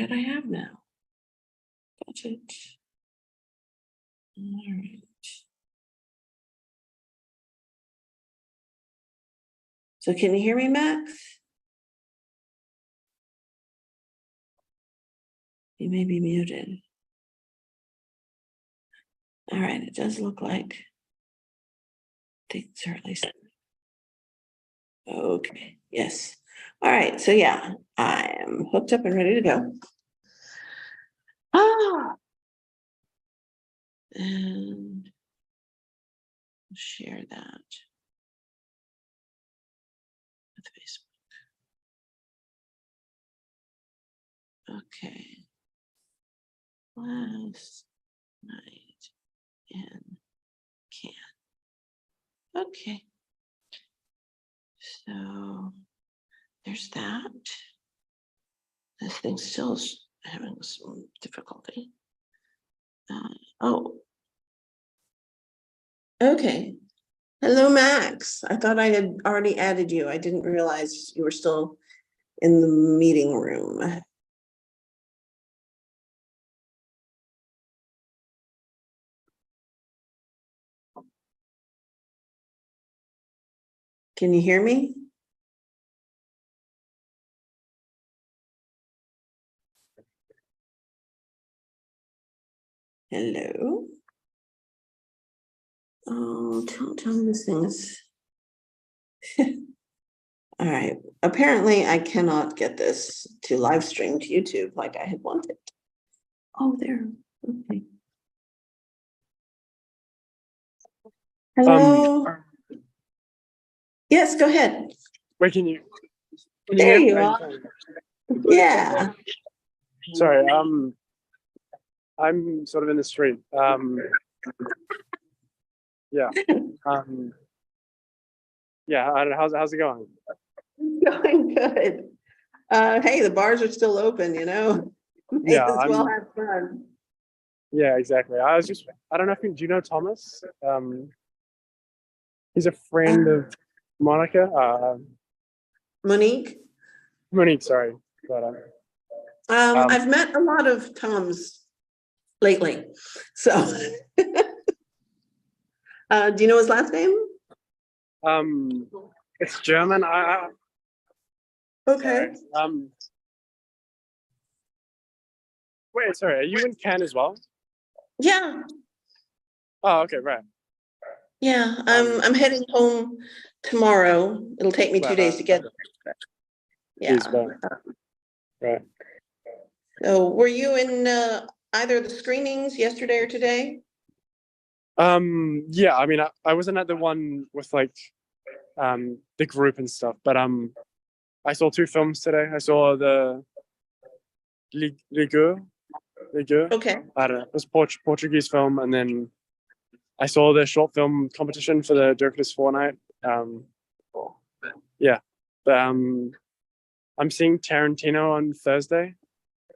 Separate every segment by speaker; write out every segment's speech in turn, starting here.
Speaker 1: did I have now? Budget. All right. So can you hear me, Max? You may be muted. All right, it does look like things are at least. Okay, yes. All right, so yeah, I am hooked up and ready to go. And share that with Facebook. Okay. Last night in Cannes. Okay. So there's that. This thing still is having some difficulty. Oh. Okay. Hello, Max. I thought I had already added you. I didn't realize you were still in the meeting room. Can you hear me? Hello? Oh, tell me this thing is. All right. Apparently, I cannot get this to live stream to YouTube like I had wanted. Oh, there. Okay. Hello. Yes, go ahead.
Speaker 2: Wait, can you
Speaker 1: There
Speaker 2: hear me?
Speaker 1: you are. Yeah.
Speaker 2: Sorry, I'm sort of in the street. Yeah. Yeah, I don't know, how's it going?
Speaker 1: Going good. Hey, the bars are still open, you know. May
Speaker 2: Yeah,
Speaker 1: as well have fun.
Speaker 2: Yeah, exactly. I don't know if do you know Thomas? He's a friend of Monica.
Speaker 1: Monique?
Speaker 2: Monique, sorry. But,
Speaker 1: I've met a lot of Toms lately. So do you know his last name?
Speaker 2: It's German.
Speaker 1: Okay.
Speaker 2: Sorry. Wait, sorry, are you in Cannes as well?
Speaker 1: Yeah.
Speaker 2: Oh, okay, right.
Speaker 1: Yeah, I'm heading home tomorrow. It'll take me 2 days to get there. Yeah.
Speaker 2: Right.
Speaker 1: So were you in either of the screenings yesterday or today?
Speaker 2: Yeah, I mean, I wasn't at the one with like the group and stuff, but I saw 2 films today. I saw the Ligue.
Speaker 1: Okay.
Speaker 2: I don't know. It was Portuguese film, and then I saw the short film competition for the Dirkness Fortnight. Yeah, but I'm seeing Tarantino on Thursday.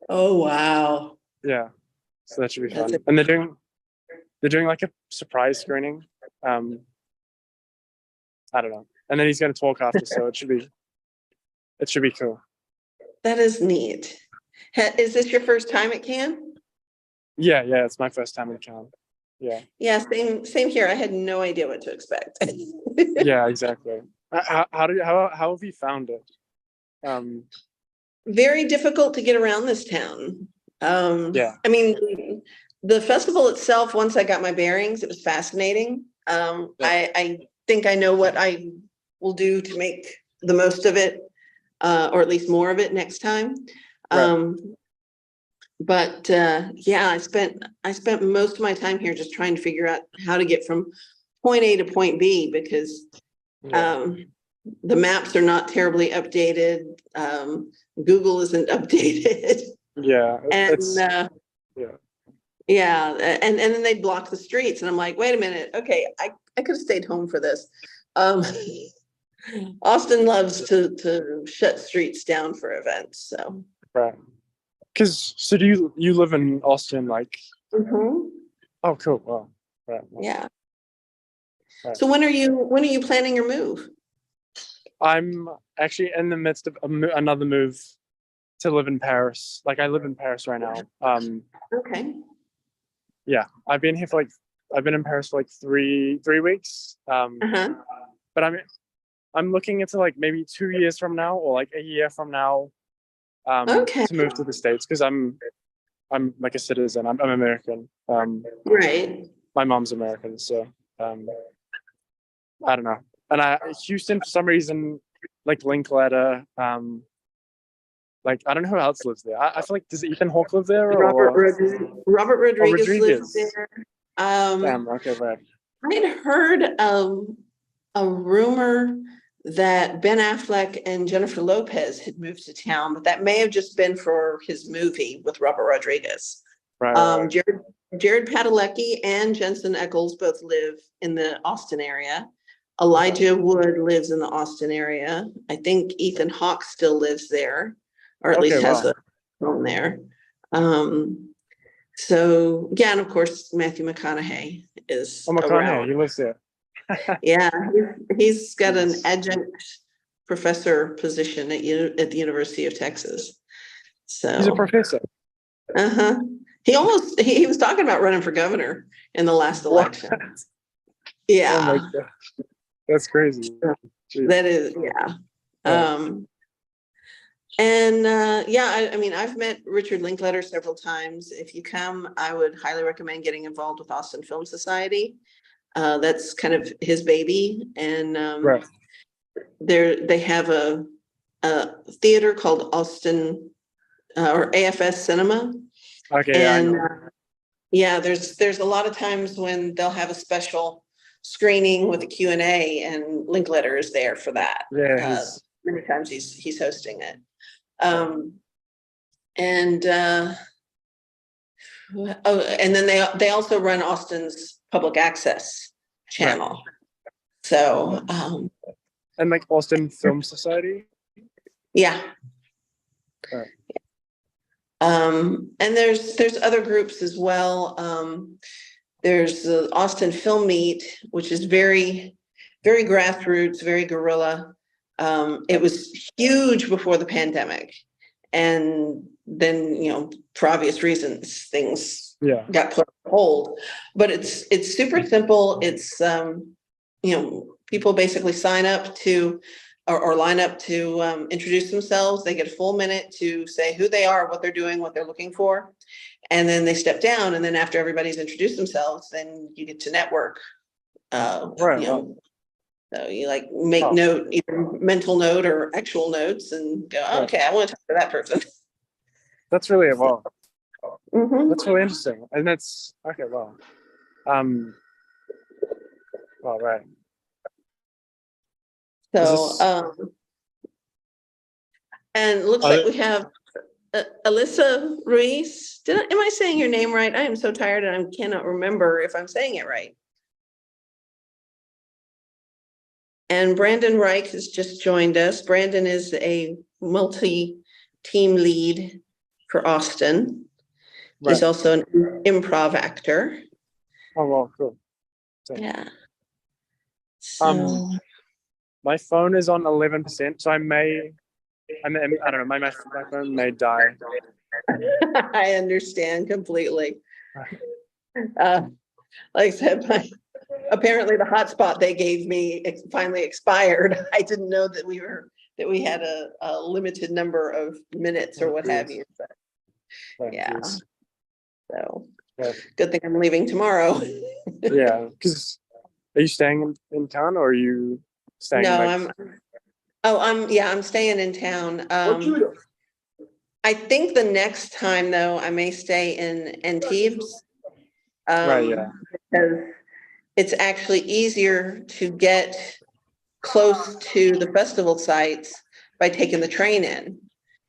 Speaker 1: Oh wow.
Speaker 2: Yeah, so that should be fun. And they're doing like a surprise screening. I don't know. And then he's going to talk after, so it should be cool.
Speaker 1: That is neat. Is this your first time at Cannes?
Speaker 2: Yeah, it's my first time in Cannes. Yeah.
Speaker 1: Yeah, same here. I had no idea what to expect.
Speaker 2: Yeah, exactly. How have you found it?
Speaker 1: Very difficult to get around this town.
Speaker 2: Yeah.
Speaker 1: I mean, the festival itself, once I got my bearings, it was fascinating. I think I know what I will do to make the most of it, or at least more of it next time.
Speaker 2: Right.
Speaker 1: But yeah, I spent most of my time here just trying to figure out how to get from point A to point B because the maps are not terribly updated. Google isn't updated.
Speaker 2: Yeah.
Speaker 1: And
Speaker 2: yeah.
Speaker 1: and then they block the streets, and I'm like, wait a minute, okay, I could have stayed home for this. Austin loves to shut streets down for events, so.
Speaker 2: Right. So do you live in Austin, like?
Speaker 1: Mm-hmm.
Speaker 2: Oh, cool. Wow. Right.
Speaker 1: Yeah.
Speaker 2: Right.
Speaker 1: So when are you planning your move?
Speaker 2: I'm actually in the midst of another move to live in Paris. Like I live in Paris right now.
Speaker 1: Okay.
Speaker 2: Yeah, I've been here for I've been in Paris for like three weeks.
Speaker 1: Uh-huh.
Speaker 2: But I'm looking into like maybe 2 years from now or like a year from now
Speaker 1: Okay.
Speaker 2: to move to the States because I'm like a citizen. I'm American.
Speaker 1: Right.
Speaker 2: My mom's American, so I don't know. And Houston for some reason, like Linkletter, like I don't know who else lives there. I feel like does Ethan Hawke live there
Speaker 1: Robert
Speaker 2: or
Speaker 1: Rodriguez lives
Speaker 2: Rodriguez?
Speaker 1: there. Um,
Speaker 2: Damn, okay, right.
Speaker 1: I had heard a rumor that Ben Affleck and Jennifer Lopez had moved to town, but that may have just been for his movie with Robert Rodriguez.
Speaker 2: Right.
Speaker 1: Jared Padalecki and Jensen Ackles both live in the Austin area.
Speaker 2: Okay.
Speaker 1: Elijah Wood lives in the Austin area. I think Ethan Hawke still lives there, or at least
Speaker 2: Okay,
Speaker 1: has
Speaker 2: wow.
Speaker 1: a home there. So yeah, and of course Matthew McConaughey is
Speaker 2: Oh, McConaughey,
Speaker 1: around.
Speaker 2: he lives there.
Speaker 1: Yeah, he's got an
Speaker 2: Nice.
Speaker 1: adjunct professor position at the University of Texas. So
Speaker 2: He's a professor.
Speaker 1: uh-huh. He was talking about running for governor in the last election.
Speaker 2: Oh my
Speaker 1: Yeah,
Speaker 2: gosh, that's crazy. Jeez.
Speaker 1: that is, yeah.
Speaker 2: Yeah.
Speaker 1: And yeah, I mean, I've met Richard Linkletter several times. If you come, I would highly recommend getting involved with Austin Film Society. That's kind of his baby. And
Speaker 2: Right.
Speaker 1: they have a theater called Austin or AFS Cinema.
Speaker 2: Okay, yeah, I
Speaker 1: And
Speaker 2: know.
Speaker 1: yeah, there's a lot of times when they'll have a special screening with a Q&A, and Linkletter is there for that.
Speaker 2: Yeah,
Speaker 1: Many times he's hosting it. And and then they also run Austin's public access channel. So
Speaker 2: and like Austin Film Society.
Speaker 1: yeah.
Speaker 2: Right.
Speaker 1: And there's other groups as well. There's the Austin Film Meet, which is very, very grassroots, very guerrilla. It was huge before the pandemic. And then, for obvious reasons, things got put on hold. But it's super simple. It's people basically sign up to or line up to introduce themselves. They get a full minute to say who they are, what they're doing, what they're looking for. And then they step down. And then after everybody's introduced themselves, then you get to network.
Speaker 2: Right.
Speaker 1: So you like make note, either mental note or actual notes, and go, okay, I want to talk to that person.
Speaker 2: That's really well.
Speaker 1: Mm-hmm.
Speaker 2: That's really interesting. And that's okay, well. Well, right.
Speaker 1: So and it looks like we have Alyssa Ruiz. Am I saying your name right? I am so tired and I cannot remember if I'm saying it right. And Brandon Reich has just joined us. Brandon is a multi-team lead for Austin. Right. He's also an improv actor.
Speaker 2: Oh, well, cool. So,
Speaker 1: yeah. So
Speaker 2: my phone is on 11%, so I don't know, my phone may die.
Speaker 1: I understand completely. Like I said, apparently the hotspot they gave me finally expired. I didn't know that we had a limited number of minutes or what have you. But, yeah. So good thing I'm leaving tomorrow.
Speaker 2: Yeah, because are you staying in town or are you staying?
Speaker 1: No, I'm staying in town. I think the next time though, I may stay in Antibes.
Speaker 2: Right, yeah.
Speaker 1: Because it's actually easier to get close to the festival sites by taking the train in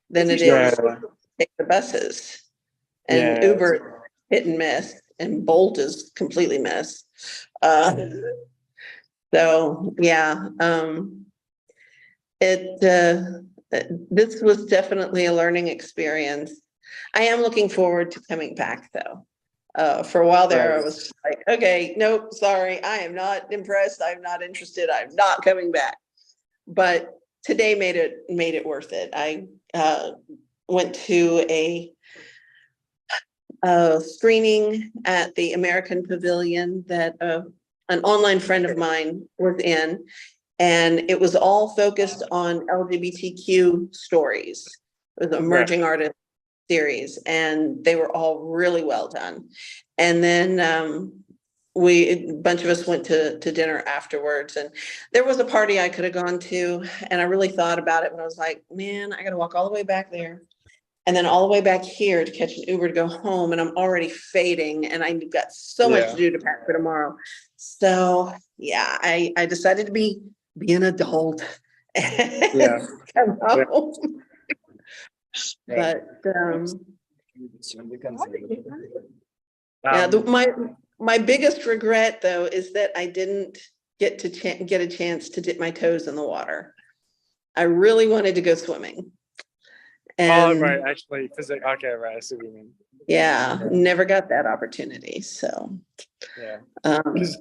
Speaker 1: than it is to take the buses. And Uber is hit and miss, and Bolt is completely missed. So yeah, this was definitely a learning experience. I am looking forward to coming back though. For a while there, I was like, okay, nope, sorry, I am not impressed. I'm not interested. I'm not coming back. But today made it worth it. I went to a screening at the American Pavilion that an online friend of mine was in, and it was all focused on LGBTQ stories. It was an
Speaker 2: Right.
Speaker 1: emerging artist series, and they were all really well done. And then a bunch of us went to dinner afterwards, and there was a party I could have gone to, and I really thought about it, but I was like, man, I got to walk all the way back there and then all the way back here to catch an Uber to go home, and I'm already fading, and I've got so much to do to pack for tomorrow. So yeah, I decided to be an adult and
Speaker 2: Yeah.
Speaker 1: come
Speaker 2: Yeah.
Speaker 1: home. But yeah, my biggest regret though is that I didn't get to get a chance to dip my toes in the water. I really wanted to go swimming.
Speaker 2: Oh, right.
Speaker 1: And
Speaker 2: Actually, physics. Okay, right. I see what you mean.
Speaker 1: yeah, never got that opportunity. So
Speaker 2: Yeah.
Speaker 1: um,
Speaker 2: Is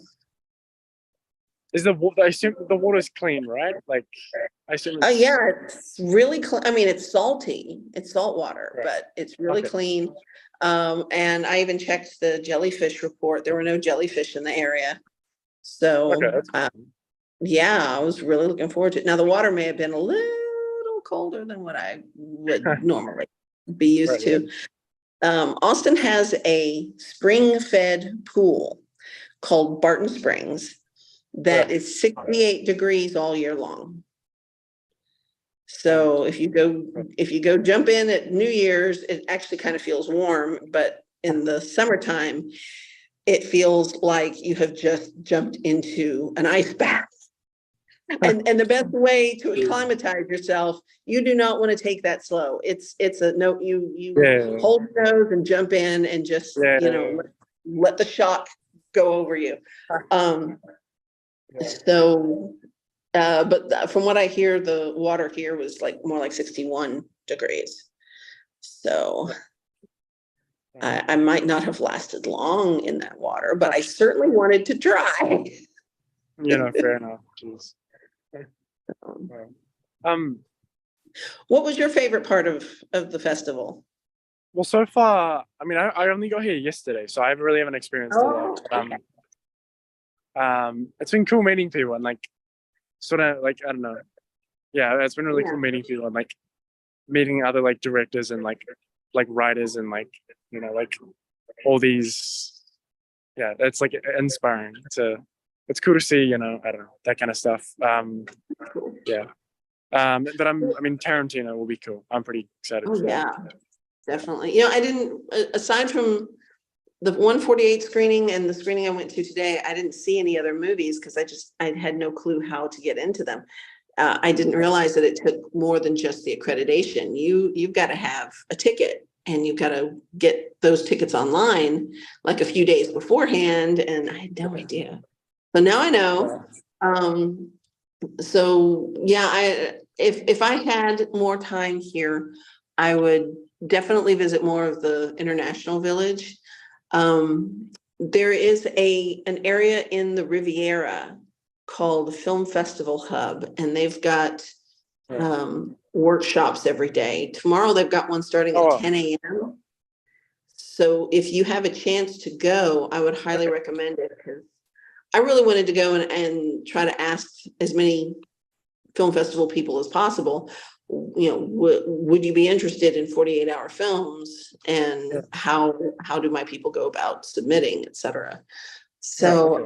Speaker 2: the water? I assume the water's clean, right? Like, I assume
Speaker 1: oh
Speaker 2: it's.
Speaker 1: yeah, it's really clean. I mean, it's salty, it's salt water,
Speaker 2: Right.
Speaker 1: but it's really
Speaker 2: Okay.
Speaker 1: clean. And I even checked the jellyfish report. There were no jellyfish in the area. So
Speaker 2: Okay. That's cool.
Speaker 1: yeah, I was really looking forward to it. Now the water may have been a little colder than what I would normally be used
Speaker 2: Right.
Speaker 1: to. Austin has a spring-fed pool called Barton Springs that
Speaker 2: Right.
Speaker 1: is 68 degrees all year long. So if you go jump in at New Year's, it actually kind of feels warm, but in the summertime, it feels like you have just jumped into an ice bath. And the best way to acclimatize yourself, you do not want to take that slow. It's a no, you
Speaker 2: Yeah.
Speaker 1: hold your nose and jump in and just,
Speaker 2: Yeah.
Speaker 1: let the shock go over you.
Speaker 2: Yeah.
Speaker 1: So but from what I hear, the water here was like more like 61 degrees. So I might not have lasted long in that water, but I certainly wanted to try.
Speaker 2: Fair enough. Jeez. Wow.
Speaker 1: What was your favorite part of the festival?
Speaker 2: Well, so far, I mean, I only got here yesterday, so I really haven't experienced it yet. It's been cool meeting people and like, sort of like, I don't know. Yeah, it's been really cool meeting people and like meeting other like directors and like writers and like, like all these. Yeah, it's like inspiring. It's cool to see, I don't know, that kind of stuff. Yeah. I mean, Tarantino will be cool. I'm pretty excited
Speaker 1: Oh
Speaker 2: for that.
Speaker 1: yeah, definitely. I didn't, aside from the 148 screening and the screening I went to today, I didn't see any other movies because I had no clue how to get into them. I didn't realize that it took more than just the accreditation. You've got to have a ticket, and you've got to get those tickets online like a few days beforehand. And I had no idea. So now I know. So yeah, if I had more time here, I would definitely visit more of the International Village. There is an area in the Riviera called the Film Festival Hub, and they've got workshops every day. Tomorrow they've got one starting at 10 a.m. So if you have a chance to go, I would highly recommend it, because I really wanted to go and try to ask as many film festival people as possible, would you be interested in 48-hour films, and how do my people go about submitting, etc. So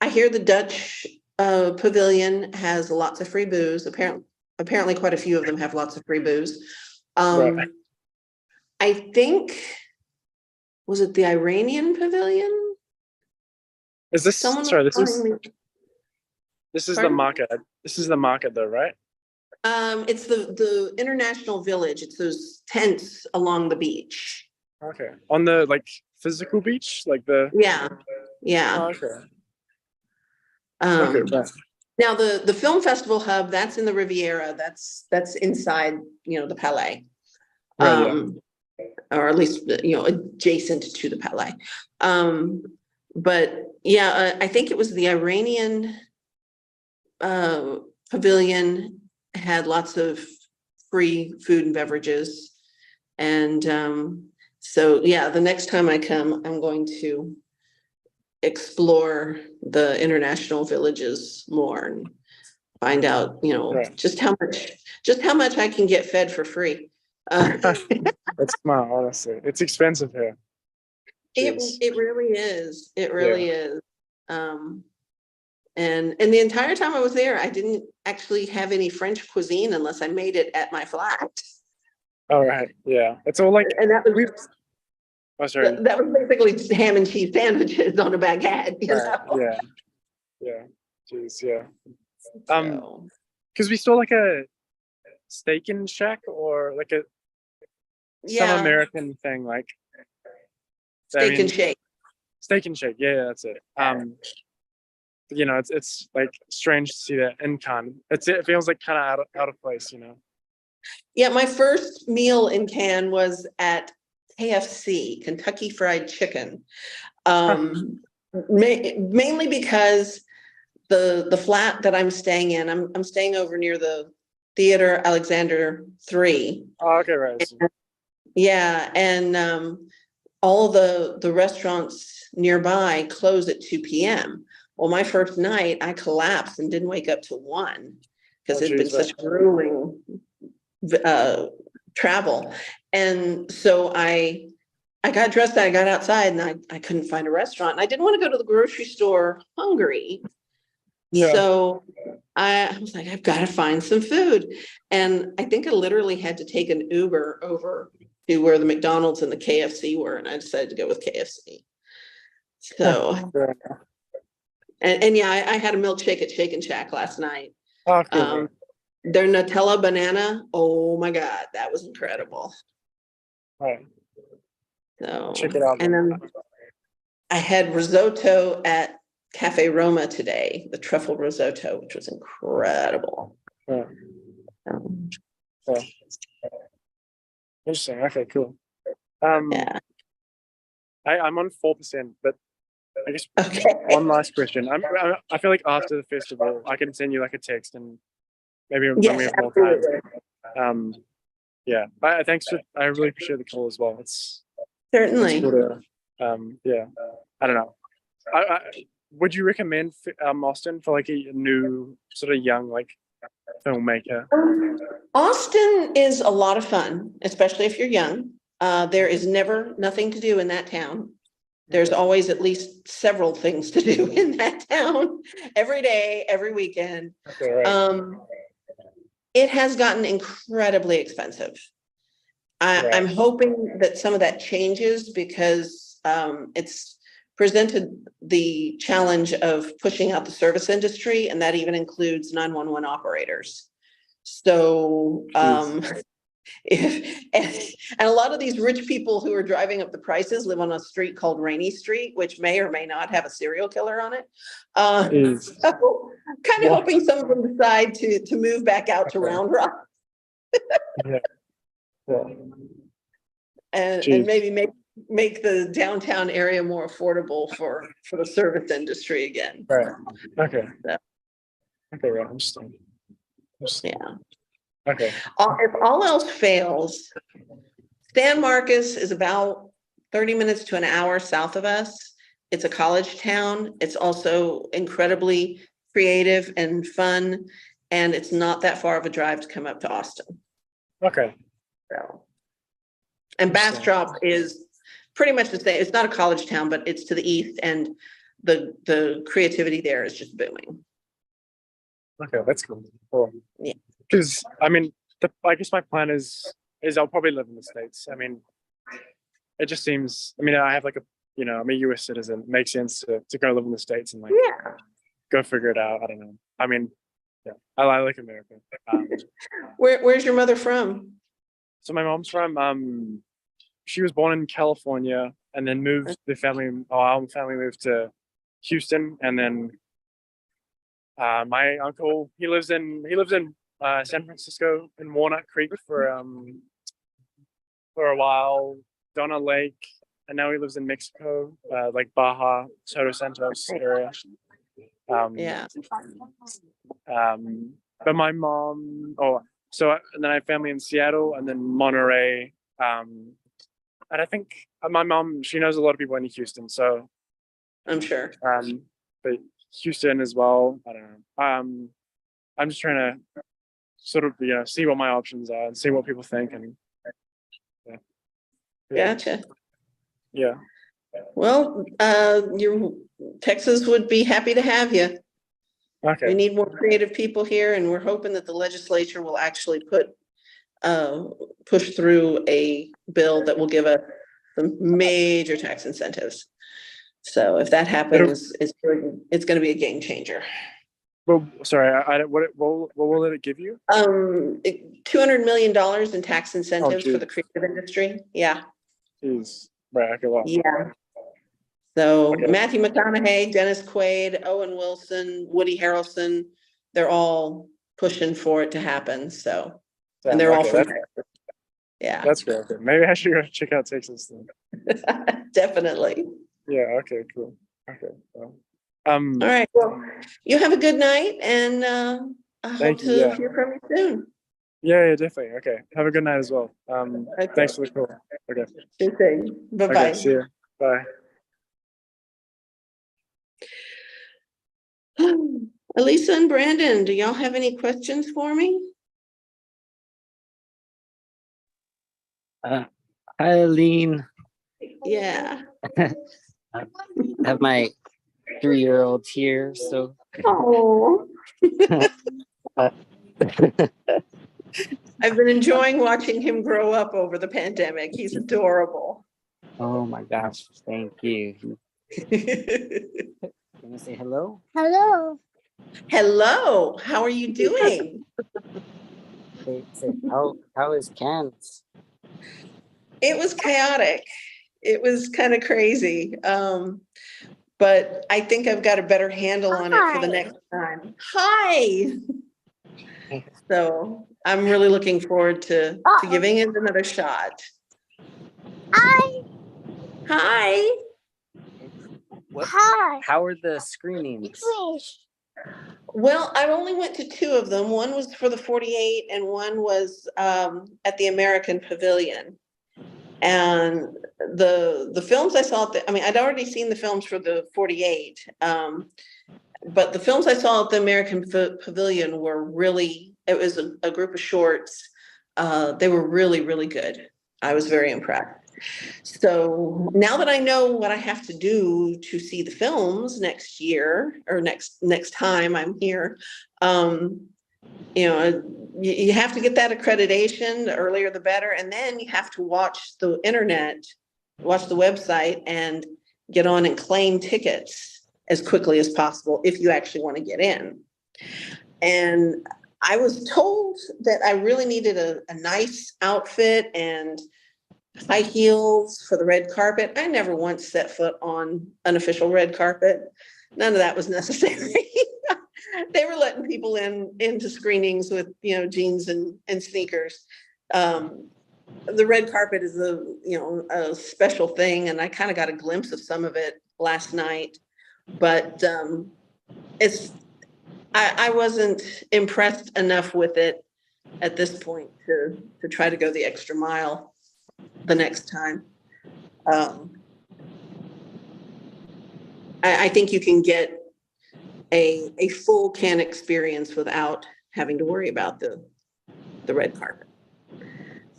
Speaker 1: I hear the Dutch pavilion has lots of free booze. Apparently quite a few of them have lots of free booze. I think, was it the Iranian pavilion?
Speaker 2: Is this sorry? This is the
Speaker 1: Pardon?
Speaker 2: market. This is the market, though, right?
Speaker 1: It's the International Village. It's those tents along the beach.
Speaker 2: Okay, on the like physical beach, like the.
Speaker 1: Yeah.
Speaker 2: Oh, okay.
Speaker 1: Okay. Now the Film Festival Hub, that's in the Riviera. That's inside, the Palais. Or at least adjacent to the Palais. But yeah, I think it was the Iranian pavilion had lots of free food and beverages. And so, yeah, the next time I come, I'm going to explore the international villages more and find out,
Speaker 2: Right.
Speaker 1: just how much I can get fed for free.
Speaker 2: That's smart, honestly. It's expensive here.
Speaker 1: It
Speaker 2: Jeez.
Speaker 1: it really is. It
Speaker 2: Yeah.
Speaker 1: really is. And the entire time I was there, I didn't actually have any French cuisine unless I made it at my flat.
Speaker 2: All right. Yeah. It's all like
Speaker 1: And that
Speaker 2: we.
Speaker 1: was
Speaker 2: Oh, sorry.
Speaker 1: that was basically ham and cheese sandwiches on a baguette,
Speaker 2: Right. Yeah. Yeah. Jeez. Yeah.
Speaker 1: So,
Speaker 2: Because we saw like a steak and shack or like some
Speaker 1: yeah,
Speaker 2: American thing, like
Speaker 1: steak and shake.
Speaker 2: steak and shake. Yeah, that's it. It's like strange to see that in Cannes. It feels like kind of out of place,
Speaker 1: Yeah, my first meal in Cannes was at KFC, Kentucky Fried Chicken. Mainly because the flat that I'm staying in, I'm staying over near the Theater Alexander 3.
Speaker 2: Oh, okay, right.
Speaker 1: Yeah, and all the restaurants nearby close at 2 p.m. Well, my first night, I collapsed and didn't wake up till 1 because
Speaker 2: Oh,
Speaker 1: it'd been
Speaker 2: geez, right.
Speaker 1: such grueling travel. And so I got dressed, I got outside, and I couldn't find a restaurant. And I didn't want to go to the grocery store hungry.
Speaker 2: Yeah.
Speaker 1: So I was like, I've got to find some food. And I think I literally had to take an Uber over to where the McDonald's and the KFC were. And I decided to go with KFC. So,
Speaker 2: Yeah.
Speaker 1: and yeah, I had a milkshake at Shake and Shack last night.
Speaker 2: Oh, cool.
Speaker 1: Their Nutella banana, oh my God, that was incredible.
Speaker 2: Right.
Speaker 1: So,
Speaker 2: Check it out.
Speaker 1: and then I had risotto at Cafe Roma today, the truffle risotto, which was incredible.
Speaker 2: Yeah. Yeah. Interesting. Okay, cool.
Speaker 1: Yeah.
Speaker 2: I'm on 4%, but I guess
Speaker 1: Okay.
Speaker 2: one last question. I feel like after the festival, I can send you like a text and maybe when we
Speaker 1: Yes,
Speaker 2: have more time.
Speaker 1: absolutely.
Speaker 2: Yeah. I really appreciate the call as well. It's
Speaker 1: Certainly.
Speaker 2: cool to, yeah. I don't know. Would you recommend Austin for like a new sort of young like filmmaker?
Speaker 1: Austin is a lot of fun, especially if you're young. There is never nothing to do in that town. There's always at least several things to do in that town every day, every weekend.
Speaker 2: Okay, right.
Speaker 1: It has gotten incredibly expensive. I'm hoping that some of that changes because it's presented the challenge of pushing out the service industry, and that even includes 911 operators. So and a lot of these rich people who are driving up the prices live on a street called Rainy Street, which may or may not have a serial killer on it. So kind of hoping some of them decide to move back out to Round Rock.
Speaker 2: Yeah.
Speaker 1: And maybe make the downtown area more affordable for the service industry again.
Speaker 2: Right. Okay.
Speaker 1: So,
Speaker 2: Okay, right. Interesting.
Speaker 1: yeah.
Speaker 2: Okay.
Speaker 1: If all else fails, San Marcos is about 30 minutes to an hour south of us. It's a college town. It's also incredibly creative and fun, and it's not that far of a drive to come up to Austin.
Speaker 2: Okay.
Speaker 1: So, and Bastrop is pretty much the same. It's not a college town, but it's to the east, and the creativity there is just booming.
Speaker 2: Okay, that's cool. Cool.
Speaker 1: Yeah.
Speaker 2: Because I mean, I guess my plan is I'll probably live in the States. I mean, it just seems. I mean, I have like I'm a U.S. citizen. It makes sense to go live in the States and like go figure it out. I don't know. I mean, yeah, I like America.
Speaker 1: Where's your mother from?
Speaker 2: So my mom's from she was born in California and then moved our family moved to Houston, and then my uncle he lives in San Francisco in Walnut Creek for a while, Donna Lake, and now he lives in Mexico, like Baja, Todos Santos area.
Speaker 1: Yeah.
Speaker 2: But my mom, and then I have family in Seattle and then Monterey. And I think my mom, she knows a lot of people in Houston. So,
Speaker 1: I'm sure.
Speaker 2: but Houston as well. I don't know. I'm just trying to sort of, see what my options are and see what people think. And
Speaker 1: Gotcha.
Speaker 2: Yeah.
Speaker 1: Well, your Texas would be happy to have you.
Speaker 2: Okay.
Speaker 1: We need more creative people here, and we're hoping that the legislature will actually push through a bill that will give us some major tax incentives. So if that happens, it's going to be a game changer.
Speaker 2: Well, sorry, what will it give you?
Speaker 1: $200 million in tax incentives for the creative industry. Yeah.
Speaker 2: Jeez. Right. Okay. Well.
Speaker 1: Yeah. So Matthew McConaughey, Dennis Quaid, Owen Wilson, Woody Harrelson, they're all pushing for it to happen. So, and they're all from there. Yeah.
Speaker 2: That's great. Okay. Maybe I should go check out Texas then.
Speaker 1: Definitely.
Speaker 2: Yeah. Okay. Cool. Okay. Well,
Speaker 1: all right. Well, you have a good night, and I hope to hear from you soon.
Speaker 2: Yeah, definitely. Okay. Have a good night as well. Thanks for the call. Okay.
Speaker 1: Good thing. Bye-bye.
Speaker 2: Okay, see you. Bye.
Speaker 1: Elisa and Brandon, do y'all have any questions for me?
Speaker 3: Hi, Aline.
Speaker 1: Yeah.
Speaker 3: I have my 3-year-old here, so.
Speaker 1: Oh. I've been enjoying watching him grow up over the pandemic. He's adorable.
Speaker 3: Oh my gosh, thank you. Can you say hello?
Speaker 4: Hello.
Speaker 1: Hello. How are you doing?
Speaker 3: Say, how is Kansas?
Speaker 1: It was chaotic. It was kind of crazy. But I think I've got a better handle on it for the next time. Hi. So I'm really looking forward to giving it another shot.
Speaker 4: Hi.
Speaker 1: Hi.
Speaker 4: Hi.
Speaker 3: How are the screenings?
Speaker 1: Well, I only went to 2 of them. One was for the 48 and one was at the American Pavilion. And the films I saw, I'd already seen the films for the 48, but the films I saw at the American Pavilion were really, it was a group of shorts. They were really, really good. I was very impressed. So now that I know what I have to do to see the films next year or next time I'm here, you have to get that accreditation, the earlier the better, and then you have to watch the website and get on and claim tickets as quickly as possible if you actually want to get in. And I was told that I really needed a nice outfit and high heels for the red carpet. I never once set foot on an official red carpet. None of that was necessary. They were letting people into screenings with, jeans and sneakers. The red carpet is a special thing, and I kind of got a glimpse of some of it last night. But I wasn't impressed enough with it at this point to try to go the extra mile the next time. I think you can get a full Cannes experience without having to worry about the red carpet.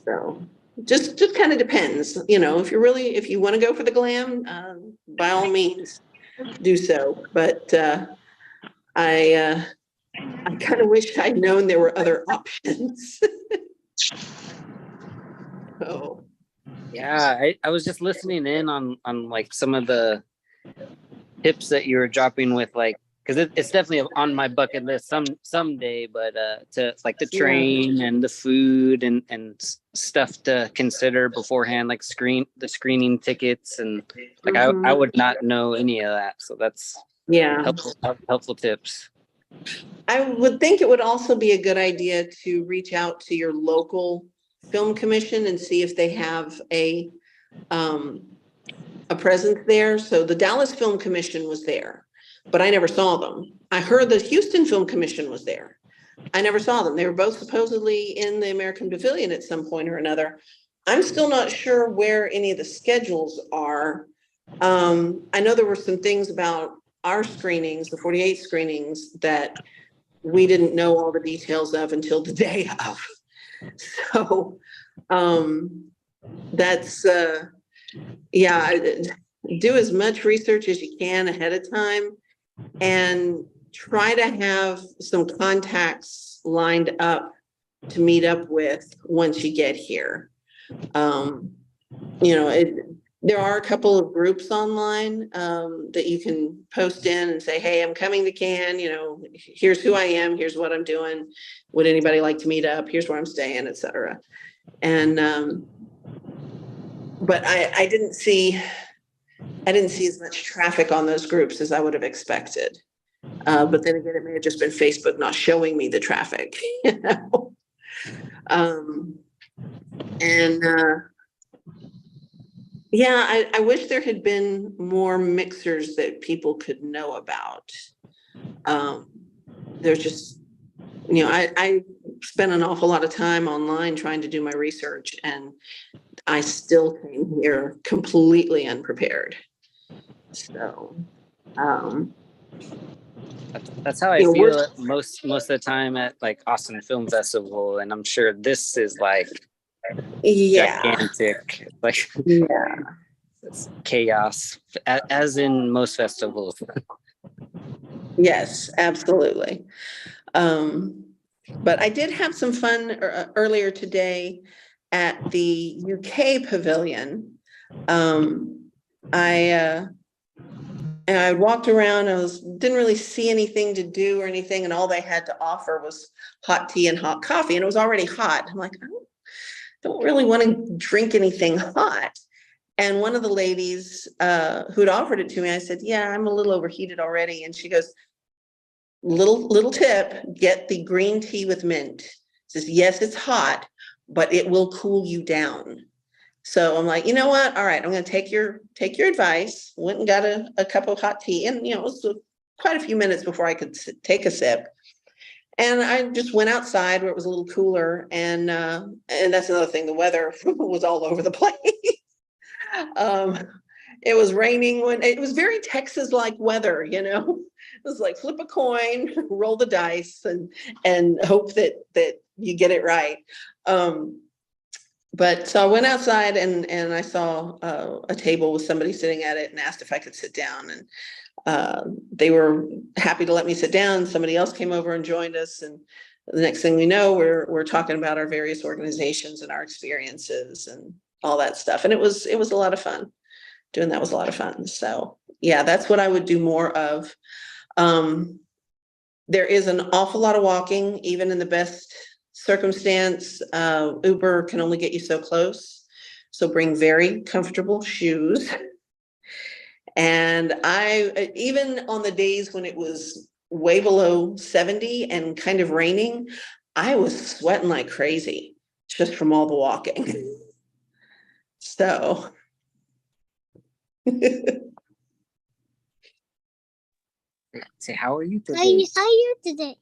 Speaker 1: So just kind of depends, if you want to go for the glam, by all means do so. But I kind of wish I'd known there were other options. Oh.
Speaker 3: Yeah, I was just listening in on like some of the tips that you were dropping with, like, because it's definitely on my bucket list someday, but to like the train and the food and stuff to consider beforehand, like the screening tickets, and like I would not know any of that, so that's helpful tips.
Speaker 1: I would think it would also be a good idea to reach out to your local film commission and see if they have a presence there. So the Dallas Film Commission was there, but I never saw them. I heard the Houston Film Commission was there, I never saw them. They were both supposedly in the American Pavilion at some point or another. I'm still not sure where any of the schedules are. I know there were some things about our screenings, the 48 screenings, that we didn't know all the details of until the day of. So, that's, yeah, do as much research as you can ahead of time and try to have some contacts lined up to meet up with once you get here. You know, there are a couple of groups online that you can post in and say, hey, I'm coming to Cannes, you know, here's who I am, here's what I'm doing. Would anybody like to meet up? Here's where I'm staying, etc. And but I didn't see as much traffic on those groups as I would have expected. But then again, it may have just been Facebook not showing me the traffic, you know. Yeah, I wish there had been more mixers that people could know about. There's just, you know, I spent an awful lot of time online trying to do my research, and I still came here completely unprepared. So,
Speaker 3: That's how I
Speaker 1: you know,
Speaker 3: feel most of the time at like Austin Film Festival, and I'm sure this is like
Speaker 1: yeah,
Speaker 3: gigantic, like
Speaker 1: yeah.
Speaker 3: it's chaos, as in most festivals.
Speaker 1: Yes, absolutely. But I did have some fun earlier today at the UK pavilion. I walked around, didn't really see anything to do or anything, and all they had to offer was hot tea and hot coffee, and it was already hot. I'm like, I don't really want to drink anything hot. And one of the ladies who'd offered it to me, I said, yeah, I'm a little overheated already. And she goes, little tip, get the green tea with mint. Says, yes, it's hot, but it will cool you down. So I'm like, you know what? All right, I'm going to take your advice. Went and got a cup of hot tea, and you know, it was quite a few minutes before I could take a sip. And I just went outside where it was a little cooler, and that's another thing. The weather was all over the place. It was raining when it was very Texas-like weather, you know. It was like flip a coin, roll the dice, and hope that you get it right. But so I went outside and I saw a table with somebody sitting at it and asked if I could sit down, and they were happy to let me sit down. Somebody else came over and joined us, and the next thing we know, we're talking about our various organizations and our experiences and all that stuff. And it was a lot of fun. Doing that was a lot of fun. So yeah, that's what I would do more of. There is an awful lot of walking, even in the best circumstance. Uber can only get you so close. So bring very comfortable shoes. And even on the days when it was way below 70 and kind of raining, I was sweating like crazy just from all the walking. So.
Speaker 3: Say, how are you
Speaker 4: How
Speaker 3: today?
Speaker 4: you today?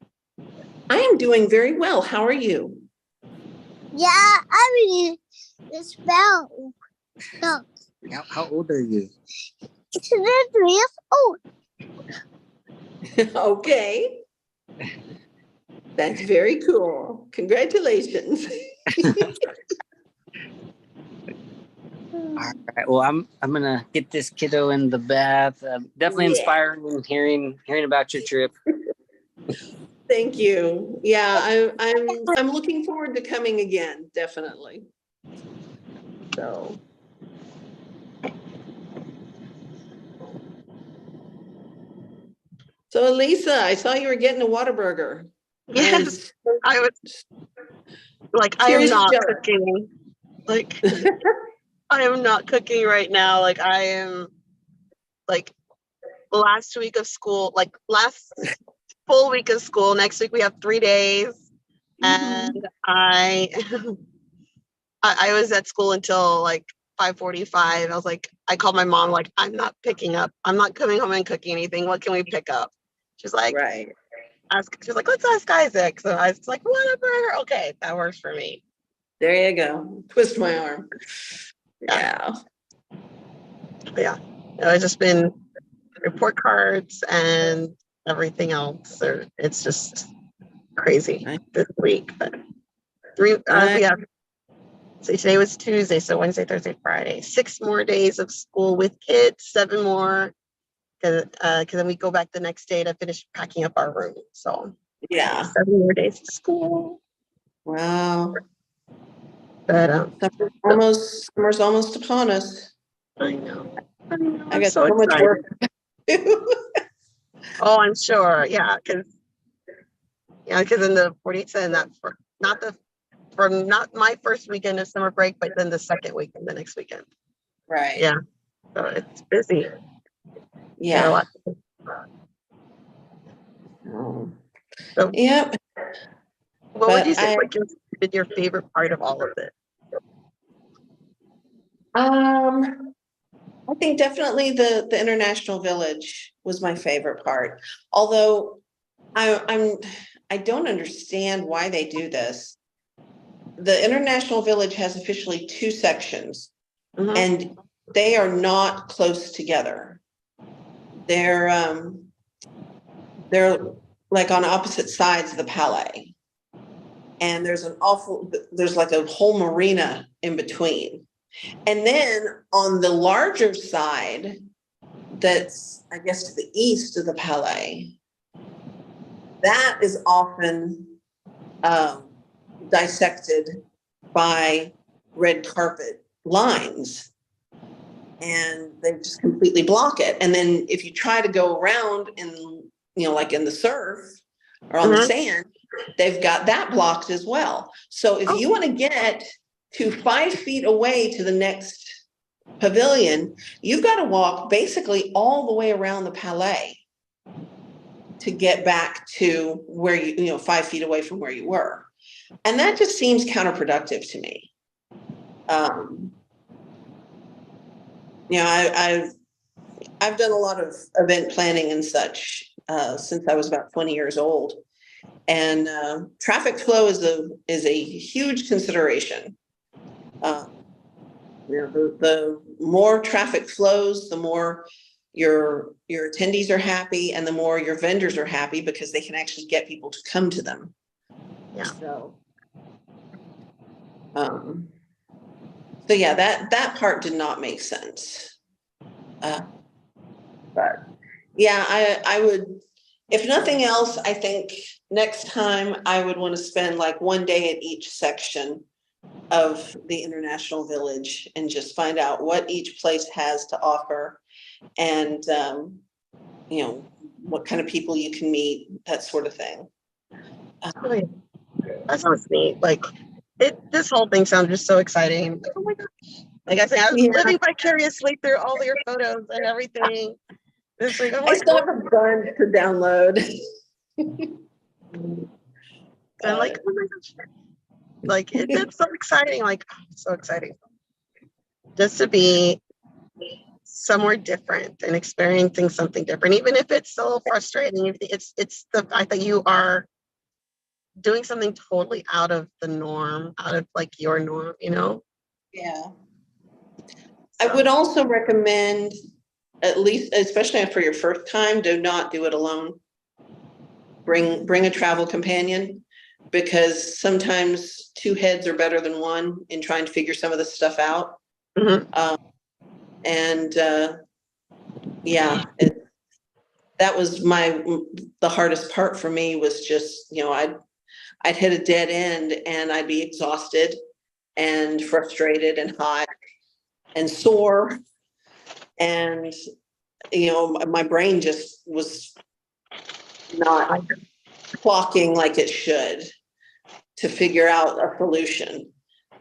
Speaker 1: I am doing very well. How are you?
Speaker 4: Yeah, I mean, the spell. No,
Speaker 3: How old are you?
Speaker 4: it's 3 years old.
Speaker 1: Okay. That's very cool. Congratulations.
Speaker 3: All right. Well, I'm gonna get this kiddo in the bath. Definitely
Speaker 1: Yeah.
Speaker 3: inspiring hearing about your trip.
Speaker 1: Thank you. Yeah, I'm looking forward to coming again, definitely. So. So Elisa, I saw you were getting a Whataburger.
Speaker 5: Yes, I was like, I am
Speaker 1: Seriously
Speaker 5: not
Speaker 1: jealous.
Speaker 5: cooking. Like, I am not cooking right now. Like, I am like last week of school, like last full week of school. Next week we have 3 days, and I was at school until like 5:45. I was like, I called my mom, like, I'm not picking up. I'm not coming home and cooking anything. What can we pick up? She's like,
Speaker 1: Right.
Speaker 5: She was like, let's ask Isaac. So I was like, whatever. Okay, that works for me.
Speaker 1: There you go. Twist my arm. Yeah.
Speaker 5: Yeah. It's just been report cards and everything else. It's just crazy
Speaker 1: Right.
Speaker 5: this week. But
Speaker 1: Right.
Speaker 5: we have, so today was Tuesday, so Wednesday, Thursday, Friday, 6 more days of school with kids, 7 more. Cause then we go back the next day to finish packing up our room. So
Speaker 1: Yeah.
Speaker 5: 7 more days of school.
Speaker 1: Wow.
Speaker 5: But
Speaker 1: Summer's almost upon us.
Speaker 5: I know. I
Speaker 1: I
Speaker 5: am
Speaker 1: got
Speaker 5: so
Speaker 1: so much
Speaker 5: excited.
Speaker 1: work to do.
Speaker 5: Oh, I'm sure. Yeah, because in the 48 and that for not my first weekend of summer break, but then the second weekend, the next weekend.
Speaker 1: Right.
Speaker 5: Yeah. So it's busy. Got a
Speaker 1: Yeah.
Speaker 5: lot. So
Speaker 1: Yep.
Speaker 5: what would
Speaker 1: But
Speaker 5: you say like your favorite part of all of it?
Speaker 1: I think definitely the International Village was my favorite part. Although I don't understand why they do this. The International Village has officially 2 sections,
Speaker 5: Mhm.
Speaker 1: and they are not close together. They're like on opposite sides of the Palais. And there's like a whole marina in between. And then on the larger side, that's, I guess, to the east of the Palais, that is often dissected by red carpet lines. And they just completely block it. And then if you try to go around like in the surf or on the
Speaker 5: Mhm.
Speaker 1: sand, they've got that blocked as well. So if you want to get to 5 feet away to the next pavilion, you've got to walk basically all the way around the Palais to get back to where 5 feet away from where you were. And that just seems counterproductive to me. I've done a lot of event planning and such since I was about 20 years old. And traffic flow is a huge consideration. The more traffic flows, the more your attendees are happy, and the more your vendors are happy because they can actually get people to come to them.
Speaker 5: Yeah.
Speaker 1: So yeah, that part did not make sense. But yeah, I would, if nothing else, I think next time I would want to spend like 1 day at each section of the International Village and just find out what each place has to offer, and what kind of people you can meet, that sort of thing.
Speaker 5: Oh, yeah. That sounds neat. Like this whole thing sounds just so exciting. Like, oh my gosh. Like I say, I was
Speaker 1: Yeah.
Speaker 5: living vicariously through all your photos and everything. This week, I'm
Speaker 1: I
Speaker 5: like,
Speaker 1: still have a bunch to download.
Speaker 5: I'm like, oh my gosh. Like it's so exciting. Like so exciting. Just to be somewhere different and experiencing something different, even if it's so frustrating. It's the fact that you are doing something totally out of the norm, out of like your norm,
Speaker 1: Yeah. I would also recommend, at least, especially for your first time, do not do it alone. Bring a travel companion, because sometimes 2 heads are better than 1 in trying to figure some of this stuff out.
Speaker 5: Mhm.
Speaker 1: Yeah, that was the hardest part for me, was just, I'd hit a dead end and I'd be exhausted and frustrated and hot and sore. And, my brain just was not clocking like it should to figure out a solution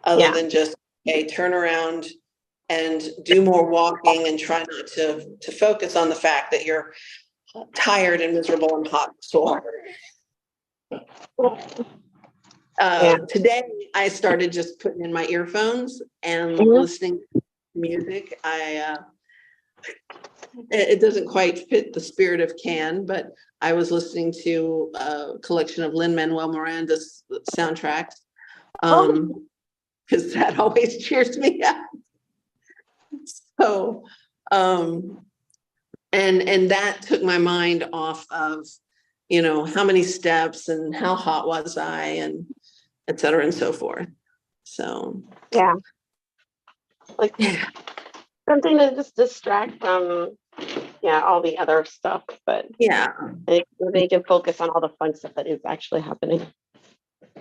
Speaker 1: other
Speaker 5: Yeah.
Speaker 1: than just, okay, turn around and do more walking and try not to focus on the fact that you're tired and miserable and hot and sore. Today, I started just putting in my earphones and
Speaker 5: Mhm.
Speaker 1: listening to music. it doesn't quite fit the spirit of Can, but I was listening to a collection of Lin-Manuel Miranda's soundtracks. Because that always cheers me up. So, and that took my mind off of, how many steps and how hot was I and et cetera and so forth. So,
Speaker 5: Yeah. Like something to just distract from, all the other stuff, but
Speaker 1: yeah,
Speaker 5: they can focus on all the fun stuff that is actually happening.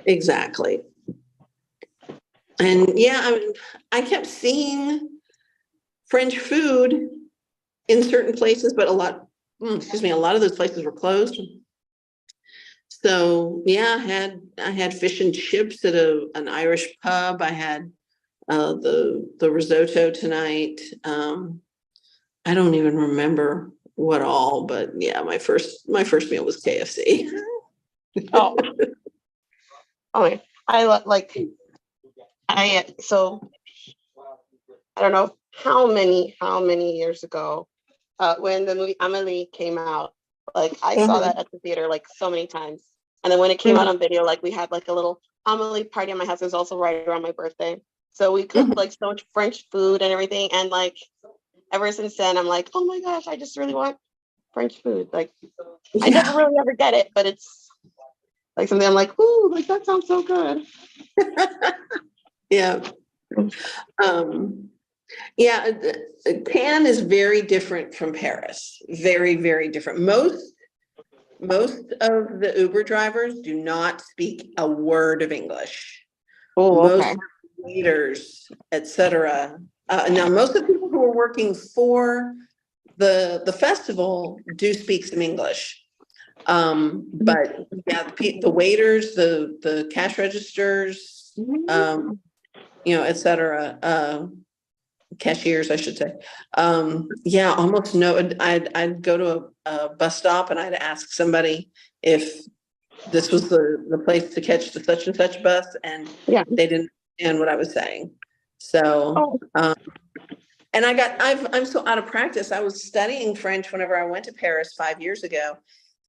Speaker 1: exactly. And yeah, I kept seeing French food in certain places, but a lot of those places were closed. So yeah, I had fish and chips at an Irish pub. I had the risotto tonight. I don't even remember what all, but yeah, my first meal was KFC.
Speaker 5: Oh, I like so I don't know how many years ago, when the movie Amelie came out, like I saw that at the theater like so many times. And then when it came out on video, like we had like a little Amelie party at my house. It was also right around my birthday. So we cooked like so much French food and everything. And like ever since then, I'm like, oh my gosh, I just really want French food. Like I never really ever get it, but it's like something I'm like, ooh, like that sounds so good.
Speaker 1: Yeah. Yeah, Cannes is very different from Paris. Very, very different. Most of the Uber drivers do not speak a word of English.
Speaker 5: Oh,
Speaker 1: Most
Speaker 5: okay.
Speaker 1: leaders, etc. Now, most of the people who are working for the festival do speak some English. But yeah, the waiters, the cash registers, etc. Cashiers, I should say. Yeah, almost no. I'd go to a bus stop and I'd ask somebody if this was the place to catch the such and such bus, and they didn't understand what I was saying. So, and I'm so out of practice. I was studying French whenever I went to Paris 5 years ago,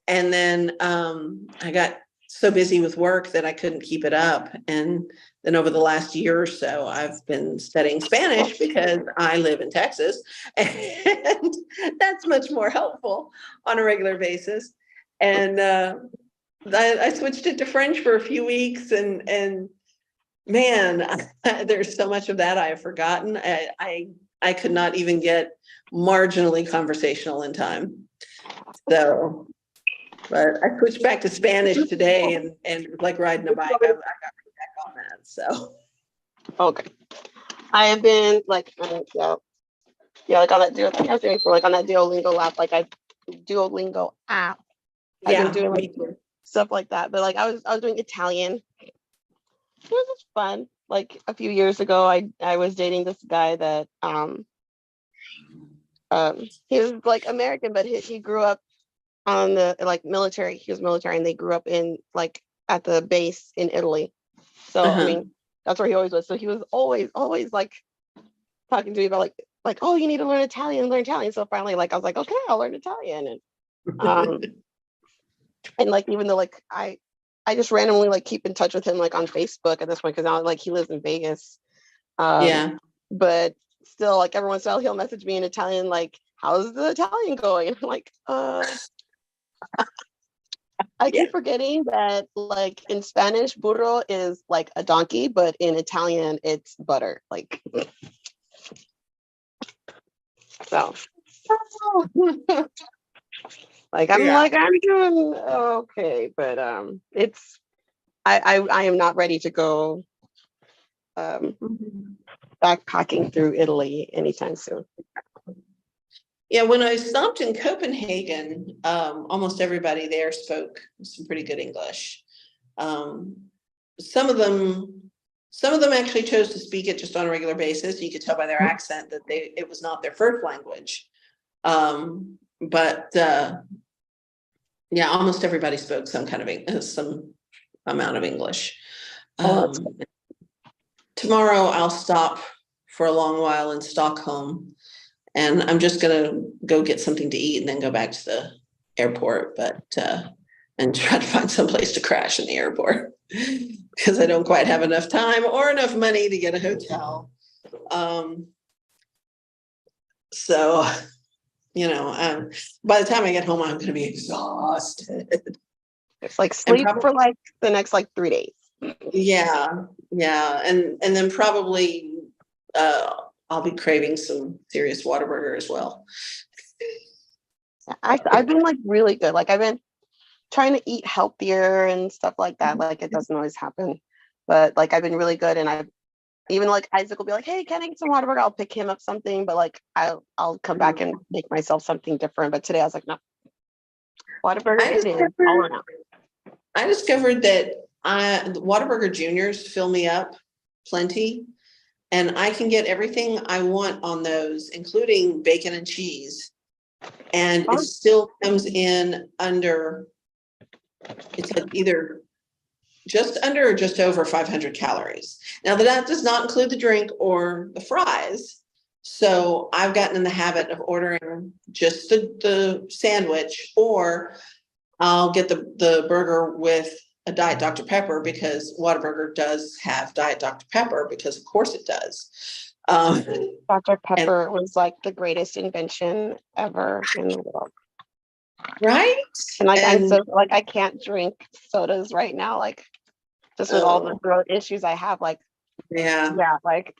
Speaker 1: and then I got so busy with work that I couldn't keep it up. And then over the last year or so, I've been studying Spanish because I live in Texas, and that's much more helpful on a regular basis. And I switched it to French for a few weeks, and man, there's so much of that I have forgotten. I could not even get marginally conversational in time. So, but I switched back to Spanish today, and it was like riding a bike. I got back on that. So,
Speaker 5: okay. I have been like, like on that I was doing for like on that Duolingo app. I've been doing like stuff like that. But like I was doing Italian. It was just fun. Like a few years ago, I was dating this guy that he was like American, but he grew up on the like military. He was military, and they grew up in like at the base in Italy. So I mean, that's where he always was. So he was always like talking to me about like, oh, you need to learn Italian. So finally, like I was like, okay, I'll learn Italian. And and like even though like I just randomly like keep in touch with him like on Facebook at this point, because now like he lives in Vegas. But still, like every once in a while he'll message me in Italian, like, how's the Italian going? And I'm like, I keep forgetting that like in Spanish, burro is like a donkey, but in Italian it's butter. Like, so like I'm doing okay, but it's I am not ready to go backpacking through Italy anytime soon.
Speaker 1: Yeah, when I stopped in Copenhagen, almost everybody there spoke some pretty good English. Some of them actually chose to speak it just on a regular basis. You could tell by their accent that it was not their first language. But yeah, almost everybody spoke some amount of English. Tomorrow I'll stop for a long while in Stockholm, And I'm just gonna go get something to eat and then go back to the airport, and try to find some place to crash in the airport. Because I don't quite have enough time or enough money to get a hotel. So, by the time I get home, I'm gonna be exhausted.
Speaker 5: It's like sleep
Speaker 1: probably-
Speaker 5: for like the next like 3 days.
Speaker 1: Yeah, and then probably I'll be craving some serious Whataburger as well.
Speaker 5: I've been like really good. Like I've been trying to eat healthier and stuff like that. Like it doesn't always happen, but like I've been really good. And I've even like Isaac will be like, "Hey, can I get some Whataburger?" I'll pick him up something, but like I'll come back and make myself something different. But today I was like, no, Whataburger it is all around.
Speaker 1: I discovered that the Whataburger Juniors fill me up plenty, and I can get everything I want on those, including bacon and cheese. And
Speaker 5: Oh.
Speaker 1: it still comes in under, it's like either just under or just over 500 calories. Now that does not include the drink or the fries. So I've gotten in the habit of ordering just the sandwich, or I'll get the burger with a Diet Dr. Pepper, because Whataburger does have Diet Dr. Pepper, because of course it does.
Speaker 5: Dr. Pepper was like the greatest invention ever in the world.
Speaker 1: Right?
Speaker 5: And like I'm
Speaker 1: And-
Speaker 5: so like I can't drink sodas right now, like just with all the throat issues I have, like
Speaker 1: Yeah.
Speaker 5: yeah, like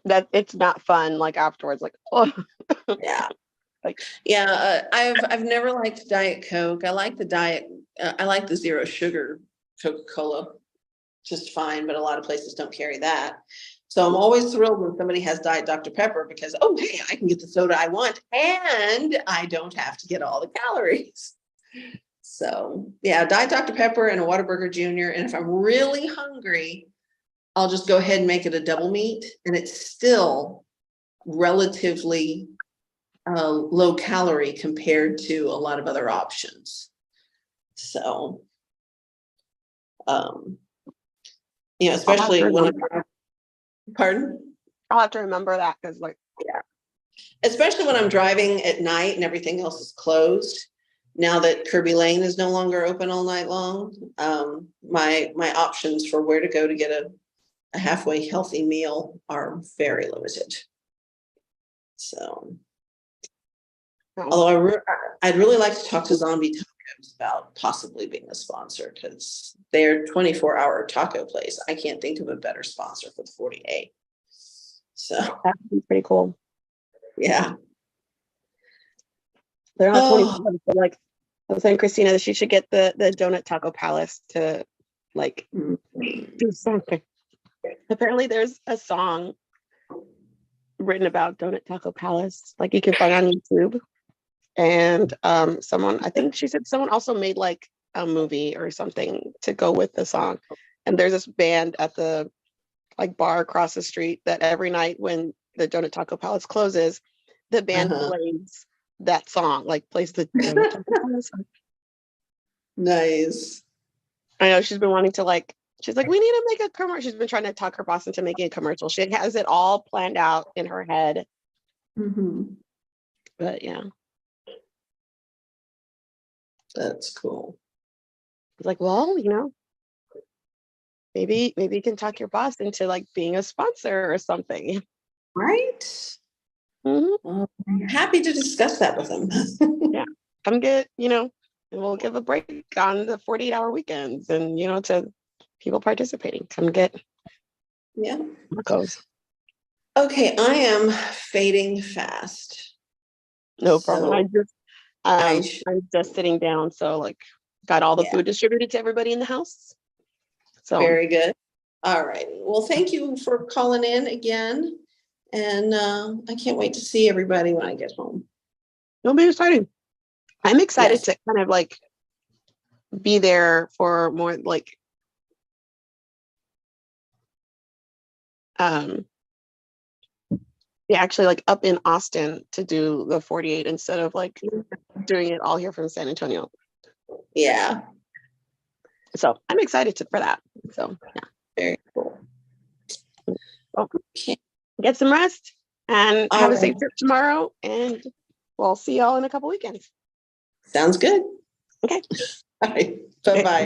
Speaker 5: that it's not fun like afterwards, like oh
Speaker 1: Yeah.
Speaker 5: Like-
Speaker 1: I've never liked Diet Coke. I like I like the zero sugar Coca-Cola just fine, but a lot of places don't carry that. So I'm always thrilled when somebody has Diet Dr. Pepper, because, oh, hey, I can get the soda I want and I don't have to get all the calories. So yeah, Diet Dr. Pepper and a Whataburger Junior. And if I'm really hungry, I'll just go ahead and make it a double meat, and it's still relatively low calorie compared to a lot of other options. So, especially when pardon?
Speaker 5: I'll have to remember that because like
Speaker 1: Especially when I'm driving at night and everything else is closed. Now that Kirby Lane is no longer open all night long, my options for where to go to get a halfway healthy meal are very limited. So, although I'd really like to talk to Zombie Tacos about possibly being a sponsor, because they're 24-hour taco place. I can't think of a better sponsor for the 40A. So
Speaker 5: that'd be pretty cool.
Speaker 1: yeah.
Speaker 5: They're not
Speaker 1: Oh.
Speaker 5: 20, but like I was saying, Christina, that she should get the Donut Taco Palace to like do something. Apparently there's a song written about Donut Taco Palace, like you can find on YouTube. And someone, I think she said someone also made like a movie or something to go with the song. And there's this band at the like bar across the street that every night when the Donut Taco Palace closes, the band plays that song, like plays the Donut Taco Palace.
Speaker 1: Nice.
Speaker 5: I know she's been wanting to like, she's like, we need to make a commercial. She's been trying to talk her boss into making a commercial. She has it all planned out in her head. But yeah,
Speaker 1: That's cool.
Speaker 5: it's like, well, maybe you can talk your boss into like being a sponsor or something.
Speaker 1: Right?
Speaker 5: Mhm.
Speaker 1: Well, I'm happy to discuss that with them.
Speaker 5: Come get, and we'll give a break on the 48-hour weekends and, to people participating. Come get
Speaker 1: Yeah.
Speaker 5: tacos.
Speaker 1: Okay, I am fading fast.
Speaker 5: No problem.
Speaker 1: So,
Speaker 5: I'm just sitting down. So like got all the
Speaker 1: Yeah.
Speaker 5: food distributed to everybody in the house. So
Speaker 1: Very good. All right. Well, thank you for calling in again. And I can't wait to see everybody when I get home.
Speaker 5: it'll be exciting. I'm excited
Speaker 1: Yes.
Speaker 5: to kind of like be there for more like actually like up in Austin to do the 48 instead of like doing it all here from San Antonio.
Speaker 1: Yeah.
Speaker 5: So I'm excited for that. So yeah.
Speaker 1: Very cool.
Speaker 5: Well,
Speaker 1: Okay.
Speaker 5: get some rest. And
Speaker 1: All
Speaker 5: have a
Speaker 1: right.
Speaker 5: safe trip tomorrow, and we'll see y'all in a couple weekends.
Speaker 1: Sounds good.
Speaker 5: Okay.
Speaker 1: All right. Bye-bye.